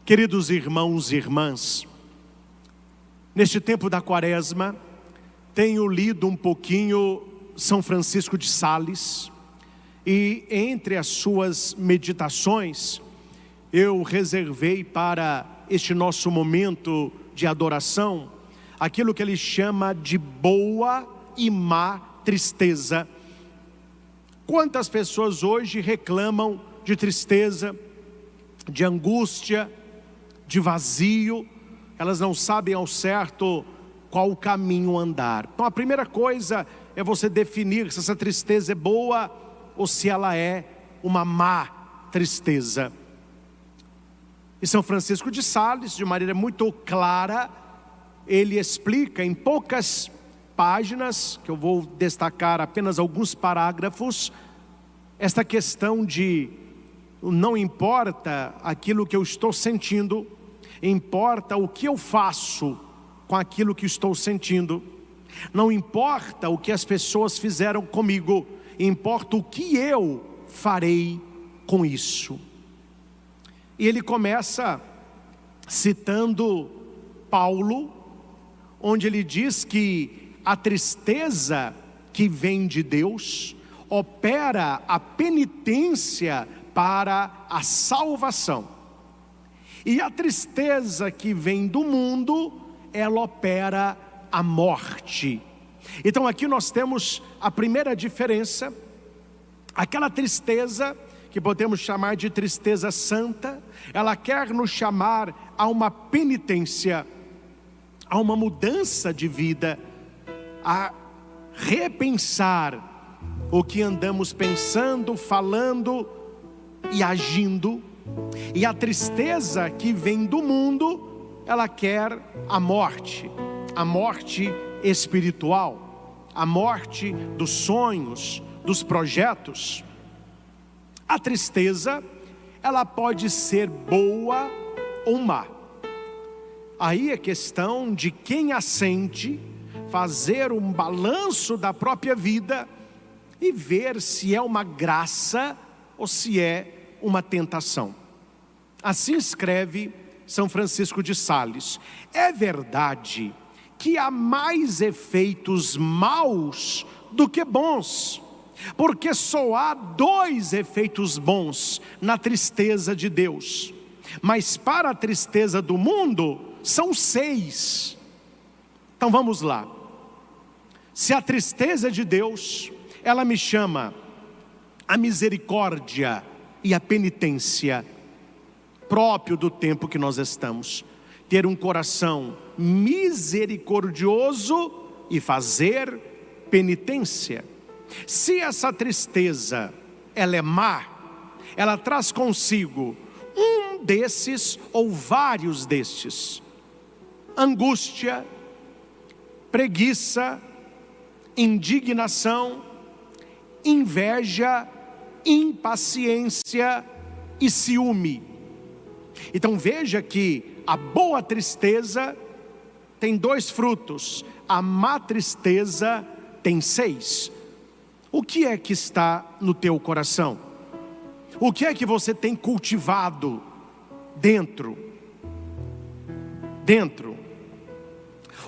Queridos irmãos e irmãs, neste tempo da Quaresma, tenho lido um pouquinho São Francisco de Sales, e entre as suas meditações, eu reservei para este nosso momento de adoração, aquilo que ele chama de boa e má tristeza. Quantas pessoas hoje reclamam de tristeza, de angústia, de vazio, elas não sabem ao certo qual o caminho andar. Então a primeira coisa é você definir se essa tristeza é boa ou se ela é uma má tristeza. E São Francisco de Sales, de maneira muito clara, ele explica em poucas páginas, que eu vou destacar apenas alguns parágrafos, esta questão de não importa aquilo que eu estou sentindo, importa o que eu faço com aquilo que estou sentindo. Não importa o que as pessoas fizeram comigo, importa o que eu farei com isso. E ele começa citando Paulo, onde ele diz que a tristeza que vem de Deus opera a penitência para a salvação. E a tristeza que vem do mundo, ela opera a morte. Então aqui nós temos a primeira diferença, aquela tristeza que podemos chamar de tristeza santa, ela quer nos chamar a uma penitência, a uma mudança de vida, a repensar o que andamos pensando, falando e agindo. E a tristeza que vem do mundo, ela quer a morte espiritual, a morte dos sonhos, dos projetos. A tristeza, ela pode ser boa ou má. Aí é questão de quem a sente, fazer um balanço da própria vida e ver se é uma graça ou se é uma tentação. Assim escreve São Francisco de Sales: é verdade que há mais efeitos maus do que bons, porque só há 2 efeitos bons na tristeza de Deus, mas para a tristeza do mundo são 6. Então vamos lá. Se a tristeza de Deus, ela me chama a misericórdia e a penitência, próprio do tempo que nós estamos, ter um coração misericordioso e fazer penitência. Se essa tristeza, ela é má, ela traz consigo um desses ou vários destes: angústia, preguiça, indignação, inveja, impaciência e ciúme. Então veja que a boa tristeza tem 2 frutos, a má tristeza tem 6. O que é que está no teu coração? O que é que você tem cultivado dentro?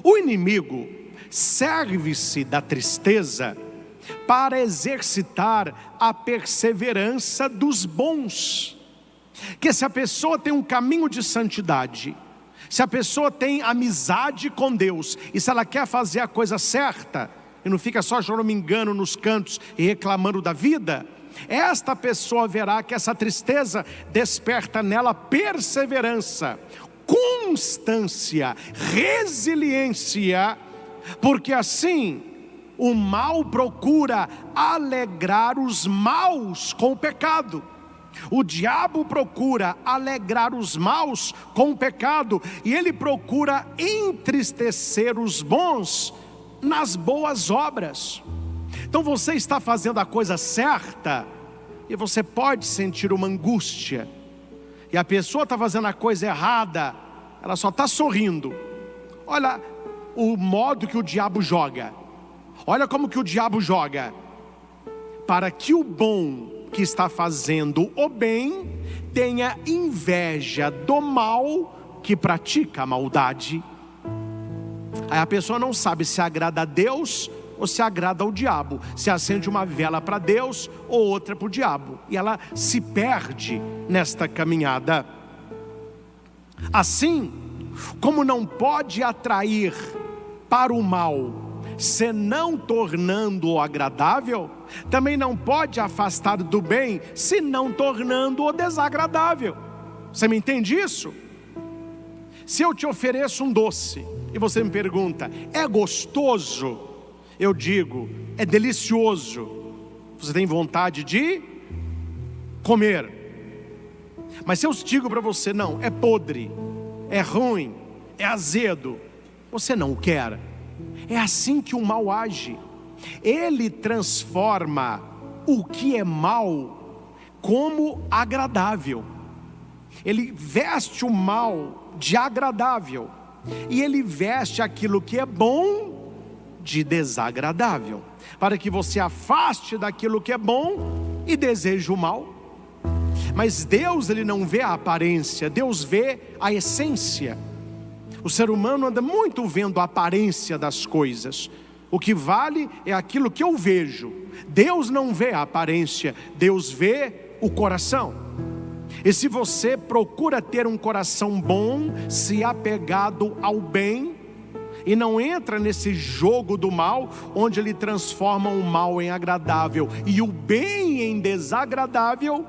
O inimigo serve-se da tristeza para exercitar a perseverança dos bons. Que se a pessoa tem um caminho de santidade, se a pessoa tem amizade com Deus, e se ela quer fazer a coisa certa, e não fica só choramingando nos cantos e reclamando da vida, esta pessoa verá que essa tristeza desperta nela perseverança, constância, resiliência, porque assim o mal procura alegrar os maus com o pecado. O diabo procura alegrar os maus com o pecado, e ele procura entristecer os bons nas boas obras. Então você está fazendo a coisa certa, e você pode sentir uma angústia, e a pessoa está fazendo a coisa errada, ela só está sorrindo. Olha o modo que o diabo joga, olha como que o diabo joga, para que o bom que está fazendo o bem tenha inveja do mal que pratica a maldade. Aí a pessoa não sabe se agrada a Deus ou se agrada ao diabo, se acende uma vela para Deus ou outra para o diabo, e ela se perde nesta caminhada. Assim, como não pode atrair para o mal, senão tornando-o agradável, também não pode afastar do bem, senão tornando-o desagradável. Você me entende isso? Se eu te ofereço um doce e você me pergunta, é gostoso? Eu digo, é delicioso. Você tem vontade de comer. Mas se eu digo para você, não, é podre, é ruim, é azedo, você não o quer. É assim que o mal age. Ele transforma o que é mal como agradável. Ele veste o mal de agradável, e ele veste aquilo que é bom de desagradável, para que você afaste daquilo que é bom e deseje o mal. Mas Deus, ele não vê a aparência, Deus vê a essência. O ser humano anda muito vendo a aparência das coisas. O que vale é aquilo que eu vejo. Deus não vê a aparência, Deus vê o coração. E se você procura ter um coração bom, se apegado ao bem, e não entra nesse jogo do mal, onde ele transforma o mal em agradável e o bem em desagradável,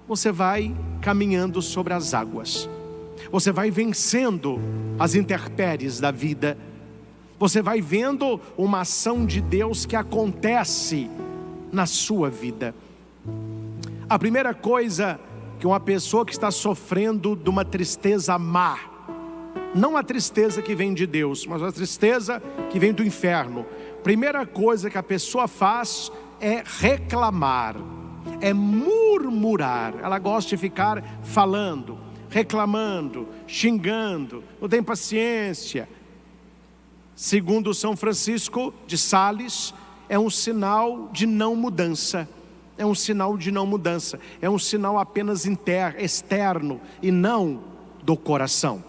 você vai caminhando sobre as águas. Você vai vencendo as intempéries da vida. Você vai vendo uma ação de Deus que acontece na sua vida. A primeira coisa que uma pessoa que está sofrendo de uma tristeza má, não a tristeza que vem de Deus, mas a tristeza que vem do inferno, primeira coisa que a pessoa faz é reclamar, é murmurar. Ela gosta de ficar falando, reclamando, xingando, não tem paciência. Segundo São Francisco de Sales, é um sinal de não mudança. É um sinal de não mudança. É um sinal apenas externo e não do coração.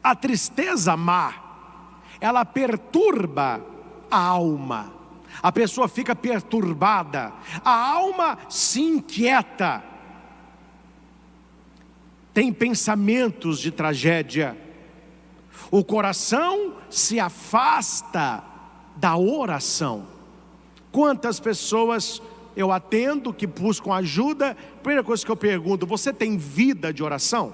A tristeza má, ela perturba a alma. A pessoa fica perturbada. A alma se inquieta. Tem pensamentos de tragédia. O coração se afasta da oração. Quantas pessoas eu atendo que buscam ajuda? Primeira coisa que eu pergunto: você tem vida de oração?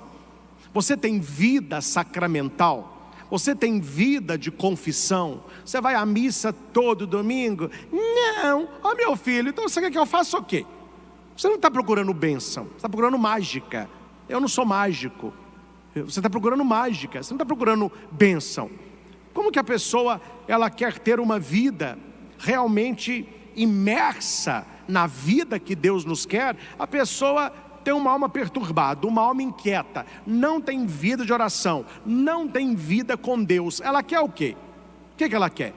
Você tem vida sacramental? Você tem vida de confissão? Você vai à missa todo domingo? Não. Ó, meu filho, então você quer que eu faça o quê? Você não está procurando bênção, você está procurando mágica. Eu não sou mágico. Você está procurando mágica, você não está procurando bênção. Como que a pessoa, ela quer ter uma vida realmente imersa na vida que Deus nos quer? A pessoa tem uma alma perturbada, uma alma inquieta, não tem vida de oração, não tem vida com Deus. Ela quer o quê? O que ela quer?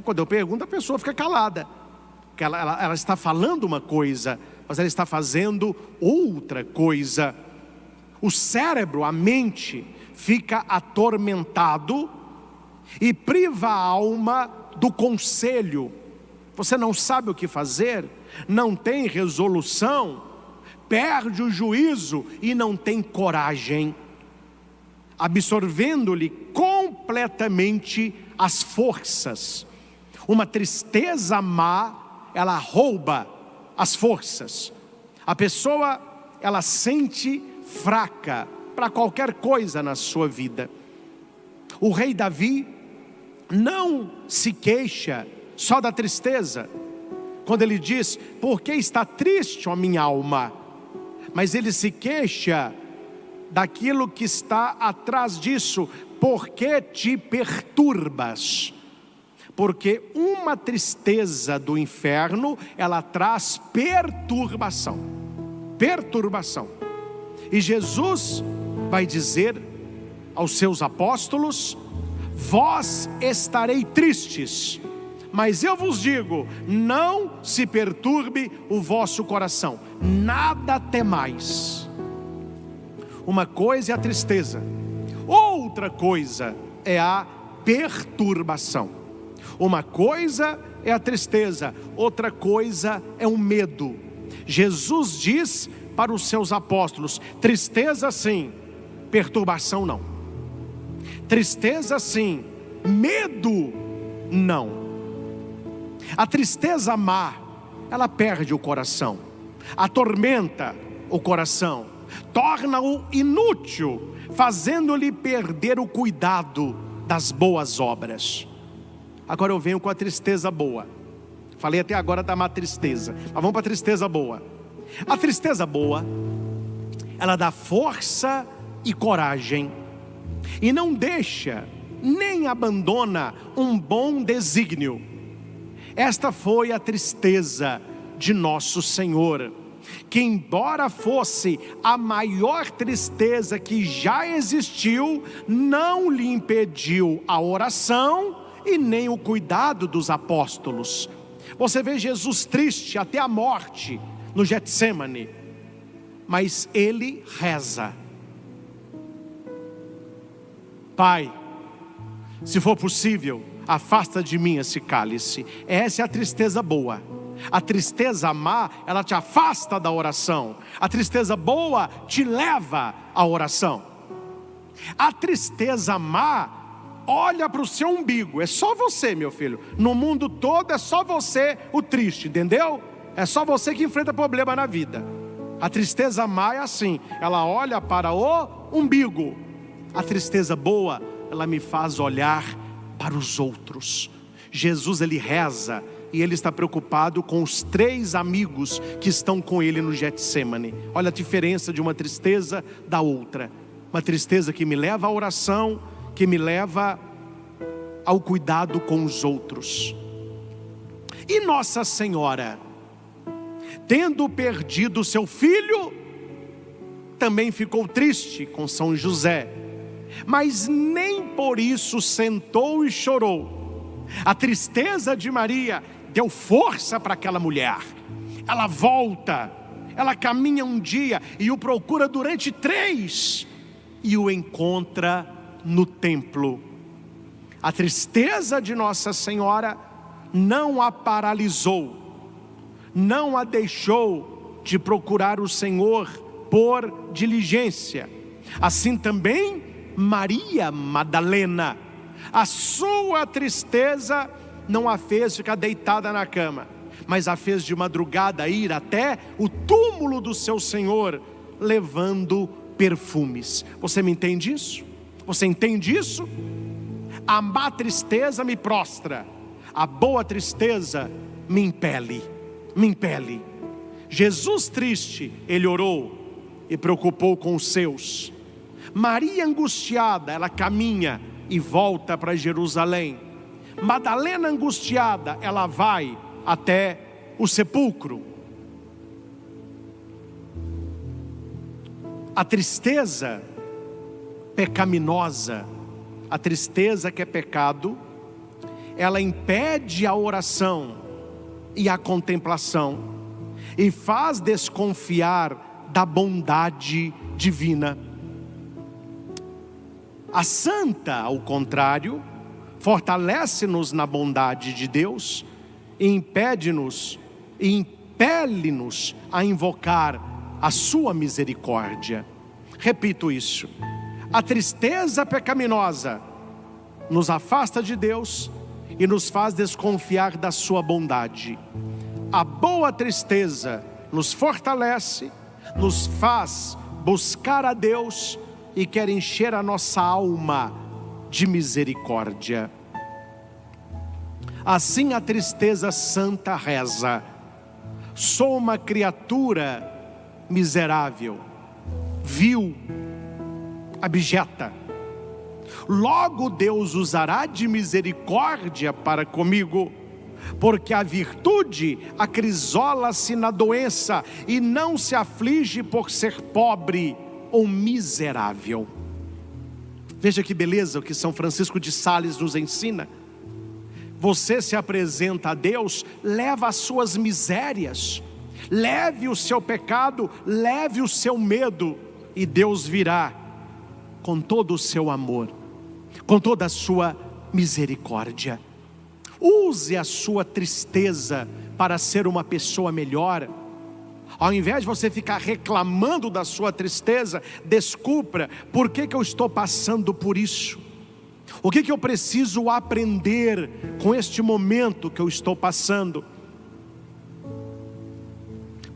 Quando eu pergunto, a pessoa fica calada, porque ela está falando uma coisa, mas ela está fazendo outra coisa. O cérebro, a mente, fica atormentado e priva a alma do conselho. Você não sabe o que fazer, não tem resolução, perde o juízo e não tem coragem, absorvendo-lhe completamente as forças. Uma tristeza má, ela rouba as forças. A pessoa, ela sente fraca para qualquer coisa na sua vida. O rei Davi não se queixa só da tristeza, quando ele diz: por que está triste, ó minha alma? Mas ele se queixa daquilo que está atrás disso: por que te perturbas? Porque uma tristeza do inferno, ela traz perturbação. Perturbação. E Jesus vai dizer aos seus apóstolos: vós estarei tristes, mas eu vos digo, não se perturbe o vosso coração, nada temais. Uma coisa é a tristeza, outra coisa é a perturbação. Uma coisa é a tristeza, outra coisa é o medo. Jesus diz para os seus apóstolos: tristeza sim, perturbação não. Tristeza sim, medo não. A tristeza má, ela perde o coração, atormenta o coração, torna-o inútil, fazendo-lhe perder o cuidado das boas obras. Agora eu venho com a tristeza boa. Falei até agora da má tristeza, mas vamos para a tristeza boa. A tristeza boa, ela dá força e coragem, e não deixa, nem abandona um bom desígnio. Esta foi a tristeza de nosso Senhor, que embora fosse a maior tristeza que já existiu, não lhe impediu a oração e nem o cuidado dos apóstolos. Você vê Jesus triste até a morte no Getsêmani, mas ele reza: Pai, se for possível, afasta de mim esse cálice. Essa é a tristeza boa. A tristeza má, ela te afasta da oração. A tristeza boa te leva à oração. A tristeza má olha para o seu umbigo. É só você, meu filho. No mundo todo é só você o triste, entendeu? É só você que enfrenta problema na vida. A tristeza má é assim, ela olha para o umbigo. A tristeza boa, ela me faz olhar para os outros. Jesus, ele reza, e ele está preocupado com os 3 amigos que estão com ele no Getsêmani. Olha a diferença de uma tristeza da outra. Uma tristeza que me leva à oração, que me leva ao cuidado com os outros. E Nossa Senhora, tendo perdido seu filho, também ficou triste com São José, mas nem por isso sentou e chorou. A tristeza de Maria deu força para aquela mulher. Ela volta, ela caminha um dia e o procura durante 3 e o encontra no templo. A tristeza de Nossa Senhora não a paralisou, não a deixou de procurar o Senhor por diligência. Assim também Maria Madalena, a sua tristeza não a fez ficar deitada na cama, mas a fez de madrugada ir até o túmulo do seu Senhor, levando perfumes. Você me entende isso? Você entende isso? A má tristeza me prostra, a boa tristeza me impele. Jesus triste, ele orou e preocupou com os seus. Maria angustiada, ela caminha e volta para Jerusalém. Madalena angustiada, ela vai até o sepulcro. A tristeza pecaminosa, a tristeza que é pecado, ela impede a oração e a contemplação, e faz desconfiar da bondade divina. A santa, ao contrário, fortalece-nos na bondade de Deus e impede-nos e impele-nos a invocar a sua misericórdia. Repito isso: a tristeza pecaminosa nos afasta de Deus e nos faz desconfiar da sua bondade. A boa tristeza nos fortalece, nos faz buscar a Deus e quer encher a nossa alma de misericórdia. Assim a tristeza santa reza: sou uma criatura miserável, vil, abjeta. Logo Deus usará de misericórdia para comigo, porque a virtude acrisola-se na doença e não se aflige por ser pobre ou miserável. Veja que beleza o que São Francisco de Sales nos ensina. você se apresenta a Deus, leva as suas misérias, leve o seu pecado, leve o seu medo, e Deus virá com todo o seu amor, com toda a sua misericórdia. Use a sua tristeza para ser uma pessoa melhor. Ao invés de você ficar reclamando da sua tristeza, descubra por que eu estou passando por isso. O que eu preciso aprender com este momento que eu estou passando?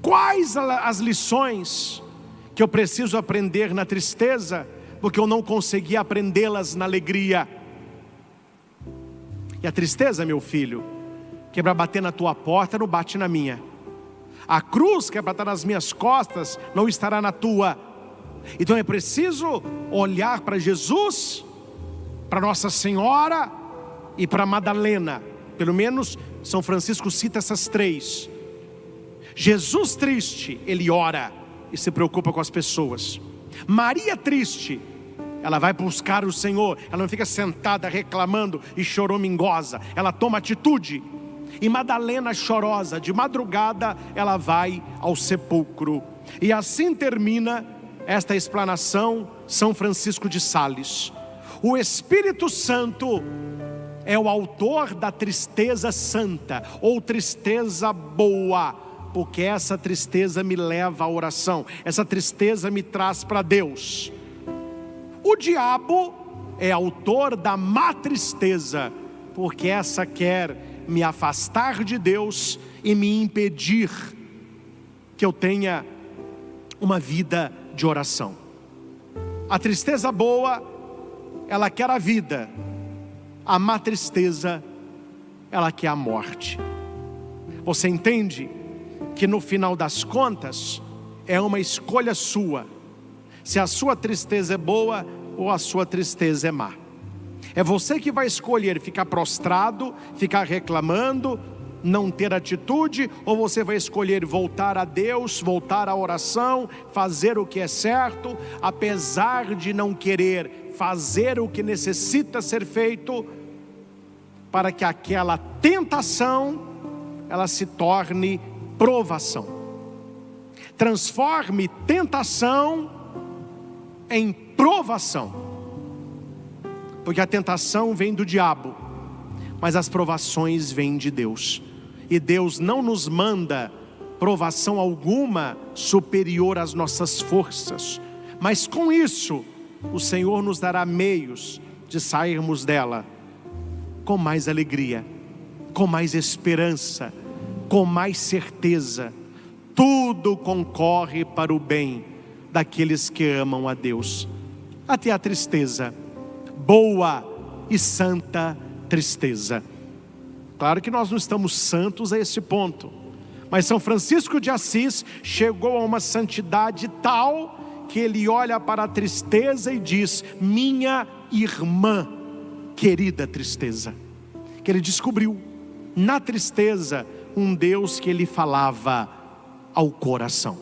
Quais as lições que eu preciso aprender na tristeza, porque eu não consegui aprendê-las na alegria? E a tristeza, meu filho, que é para bater na tua porta, não bate na minha. A cruz que é para estar nas minhas costas, não estará na tua. Então é preciso olhar para Jesus, para Nossa Senhora e para Madalena. Pelo menos São Francisco cita essas três. Jesus triste, ele ora e se preocupa com as pessoas. Maria triste, ela vai buscar o Senhor, ela não fica sentada reclamando e choramingosa, ela toma atitude. E Madalena chorosa, de madrugada ela vai ao sepulcro. E assim termina esta explanação São Francisco de Sales. O Espírito Santo é o autor da tristeza santa, ou tristeza boa, porque essa tristeza me leva à oração, essa tristeza me traz para Deus. O diabo é autor da má tristeza, porque essa quer me afastar de Deus e me impedir que eu tenha uma vida de oração. A tristeza boa, ela quer a vida. A má tristeza, ela quer a morte. Você entende que no final das contas é uma escolha sua, se a sua tristeza é boa ou a sua tristeza é má. É você que vai escolher ficar prostrado, ficar reclamando, não ter atitude, ou você vai escolher voltar a Deus, voltar à oração, fazer o que é certo, apesar de não querer fazer o que necessita ser feito, para que aquela tentação, ela se torne provação. Transforme tentação em provação. Porque a tentação vem do diabo, mas as provações vêm de Deus. E Deus não nos manda provação alguma superior às nossas forças. Mas com isso, o Senhor nos dará meios de sairmos dela com mais alegria, com mais esperança, com mais certeza. Tudo concorre para o bem daqueles que amam a Deus. Até a tristeza, boa e santa tristeza. Claro que nós não estamos santos a esse ponto, mas São Francisco de Assis chegou a uma santidade tal que ele olha para a tristeza e diz: minha irmã, querida tristeza. Que ele descobriu na tristeza um Deus que ele falava ao coração.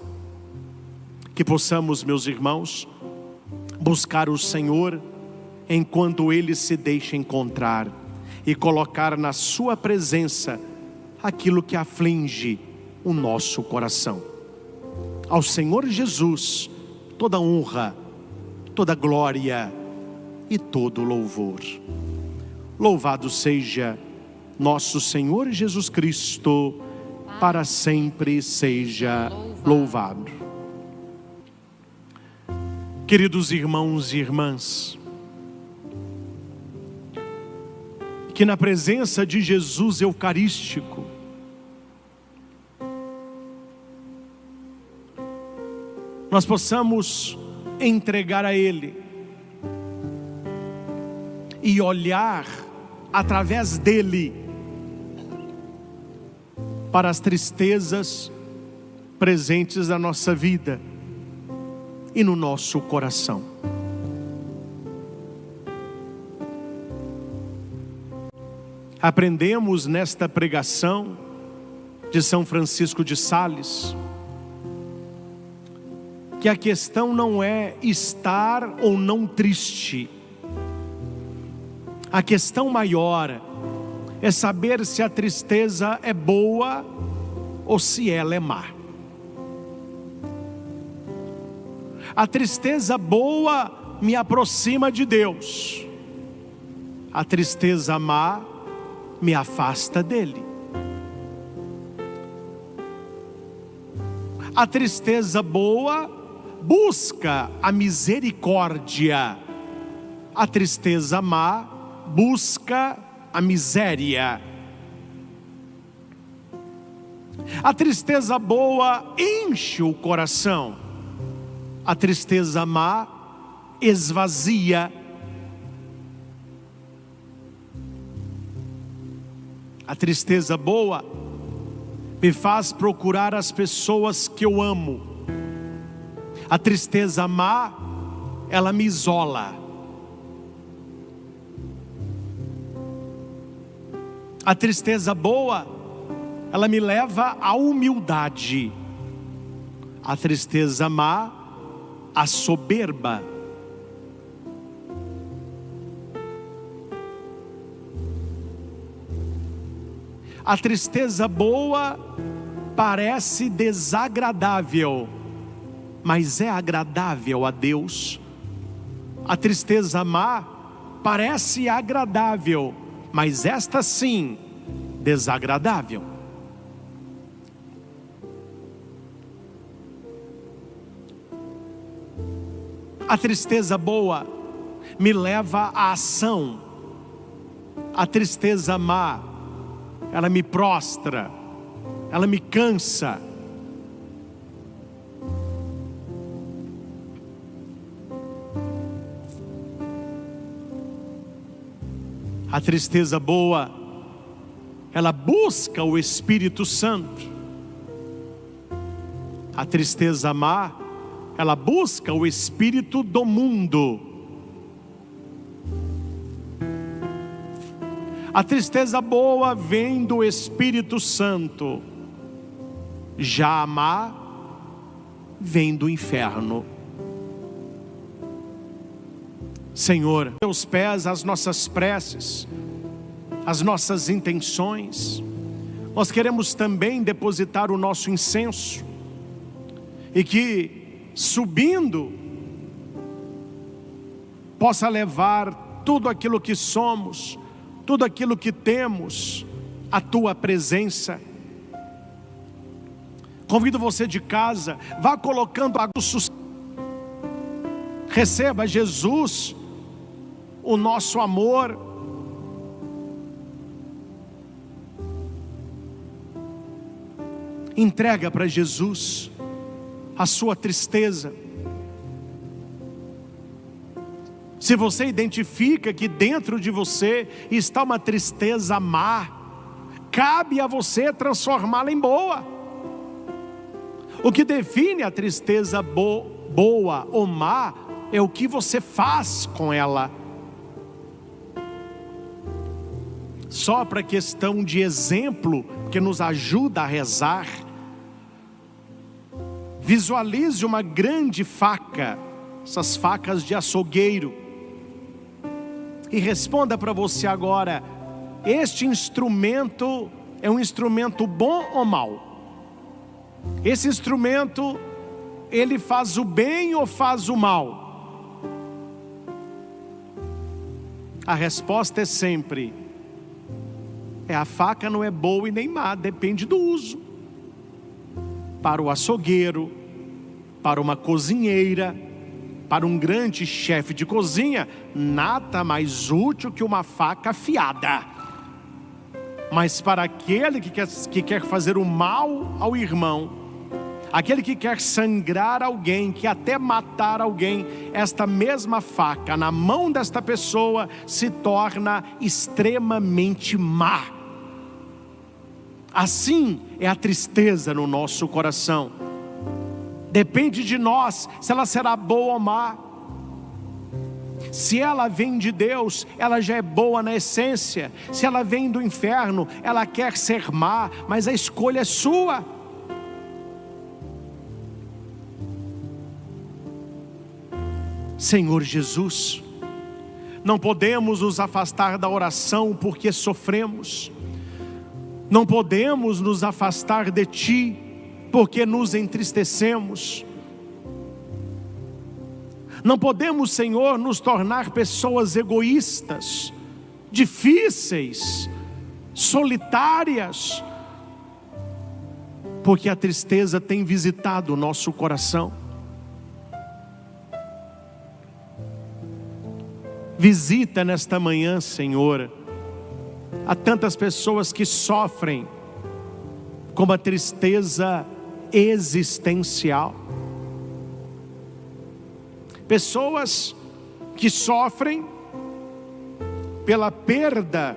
Que possamos, meus irmãos, buscar o Senhor enquanto Ele se deixa encontrar, e colocar na sua presença aquilo que aflige o nosso coração. Ao Senhor Jesus toda honra, toda glória e todo louvor. Louvado seja nosso Senhor Jesus Cristo, para sempre seja louvado. Queridos irmãos e irmãs, que na presença de Jesus Eucarístico, nós possamos entregar a Ele e olhar através dEle para as tristezas presentes na nossa vida e no nosso coração. Aprendemos nesta pregação de São Francisco de Sales que a questão não é estar ou não triste. A questão maior é saber se a tristeza é boa ou se ela é má. A tristeza boa me aproxima de Deus. A tristeza má me afasta dele. A tristeza boa busca a misericórdia. A tristeza má busca a miséria. A tristeza boa enche o coração. A tristeza má esvazia. A tristeza boa me faz procurar as pessoas que eu amo. A tristeza má, ela me isola. A tristeza boa, ela me leva à humildade. A tristeza má, à soberba. A tristeza boa parece desagradável, mas é agradável a Deus. A tristeza má parece agradável, mas esta sim, desagradável. A tristeza boa me leva à ação. A tristeza má, ela me prostra, ela me cansa. A tristeza boa, ela busca o Espírito Santo. A tristeza má, ela busca o espírito do mundo. A tristeza boa vem do Espírito Santo. Já a má vem do inferno. Senhor, teus pés, as nossas preces, as nossas intenções. Nós queremos também depositar o nosso incenso, e que subindo possa levar tudo aquilo que somos, tudo aquilo que temos, à tua presença. Convido você de casa, vá colocando água. Receba Jesus, o nosso amor. Entrega para Jesus a sua tristeza. Se você identifica que dentro de você está uma tristeza má, cabe a você transformá-la em boa. O que define a tristeza boa ou má é o que você faz com ela. Só para questão de exemplo, que nos ajuda a rezar, visualize uma grande faca, essas facas de açougueiro, e responda para você agora: este instrumento é um instrumento bom ou mau? Esse instrumento, ele faz o bem ou faz o mal? A resposta é sempre: a faca não é boa e nem má, depende do uso. Para o açougueiro, para uma cozinheira, para um grande chefe de cozinha, nada mais útil que uma faca afiada. Mas para aquele que quer fazer o mal ao irmão, aquele que quer sangrar alguém, que até matar alguém, esta mesma faca na mão desta pessoa se torna extremamente má. Assim é a tristeza no nosso coração. Depende de nós se ela será boa ou má. Se ela vem de Deus, ela já é boa na essência. Se ela vem do inferno, ela quer ser má, mas a escolha é sua. Senhor Jesus, não podemos nos afastar da oração porque sofremos. Não podemos nos afastar de Ti, porque nos entristecemos. Não podemos, Senhor, nos tornar pessoas egoístas, difíceis, solitárias, porque a tristeza tem visitado o nosso coração. Visita nesta manhã, Senhor, há tantas pessoas que sofrem com uma tristeza existencial. Pessoas que sofrem pela perda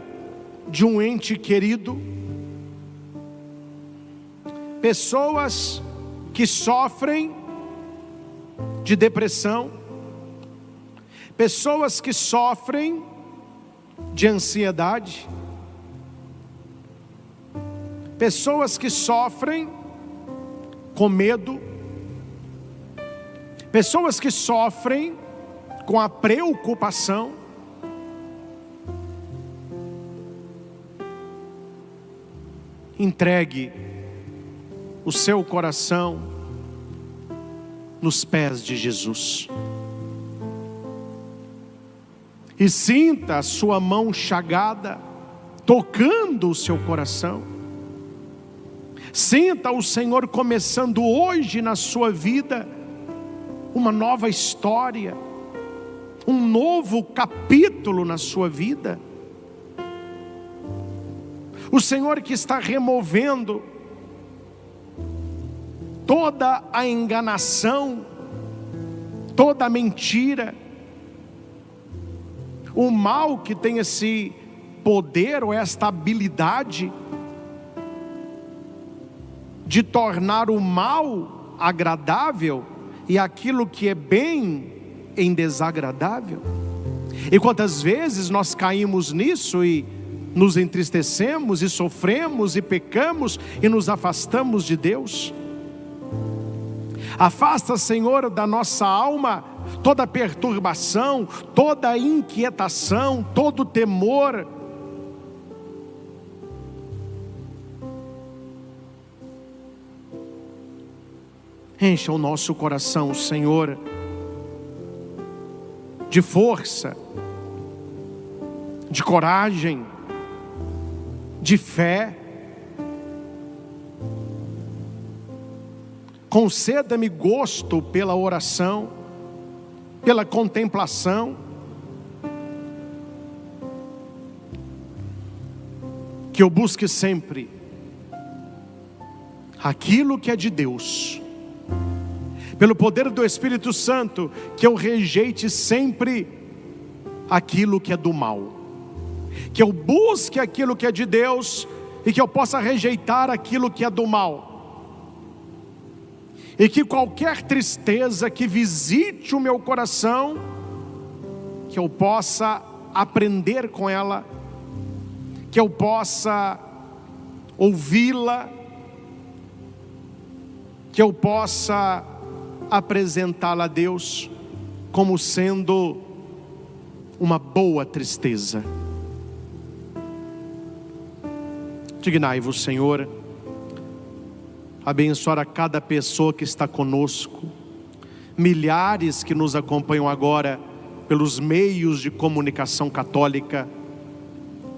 de um ente querido. Pessoas que sofrem de depressão. Pessoas que sofrem de ansiedade. Pessoas que sofrem com medo. Pessoas que sofrem com a preocupação. Entregue o seu coração nos pés de Jesus. E sinta a sua mão chagada tocando o seu coração. Sinta o Senhor começando hoje na sua vida uma nova história, um novo capítulo na sua vida. O Senhor que está removendo toda a enganação, toda a mentira, o mal que tem esse poder ou esta habilidade de tornar o mal agradável e aquilo que é bem em desagradável. E quantas vezes nós caímos nisso e nos entristecemos e sofremos e pecamos e nos afastamos de Deus. Afasta, Senhor, da nossa alma toda perturbação, toda inquietação, todo temor. Encha o nosso coração, Senhor, de força, de coragem, de fé. Conceda-me gosto pela oração, pela contemplação. Que eu busque sempre aquilo que é de Deus. Pelo poder do Espírito Santo, que eu rejeite sempre aquilo que é do mal. Que eu busque aquilo que é de Deus e que eu possa rejeitar aquilo que é do mal. E que qualquer tristeza que visite o meu coração, que eu possa aprender com ela, que eu possa ouvi-la, que eu possa apresentá-la a Deus como sendo uma boa tristeza. Dignai-vos, Senhor, abençoar a cada pessoa que está conosco, milhares que nos acompanham agora pelos meios de comunicação católica.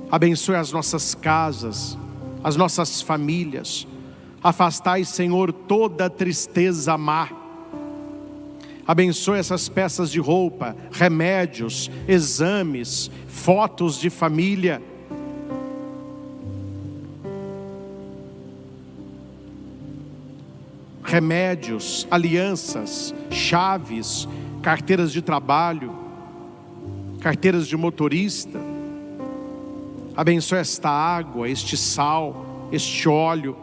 Abençoe as nossas casas, as nossas famílias. Afastai, Senhor, toda tristeza má. Abençoe essas peças de roupa, remédios, exames, fotos de família. Remédios, alianças, chaves, carteiras de trabalho, carteiras de motorista. Abençoe esta água, este sal, este óleo,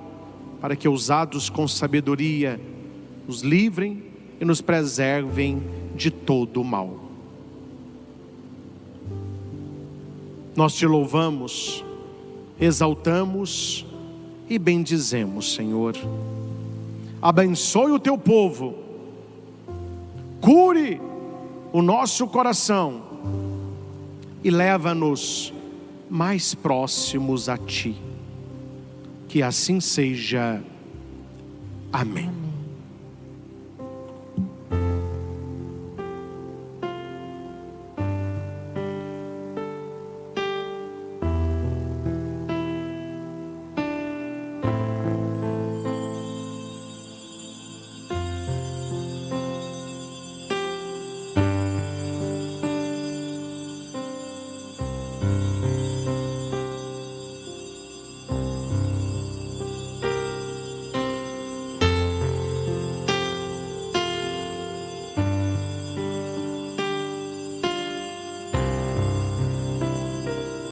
para que usados com sabedoria nos livrem e nos preservem de todo o mal. Nós te louvamos, exaltamos e bendizemos, Senhor. Abençoe o teu povo, cure o nosso coração e leva-nos mais próximos a ti. Que assim seja. Amém.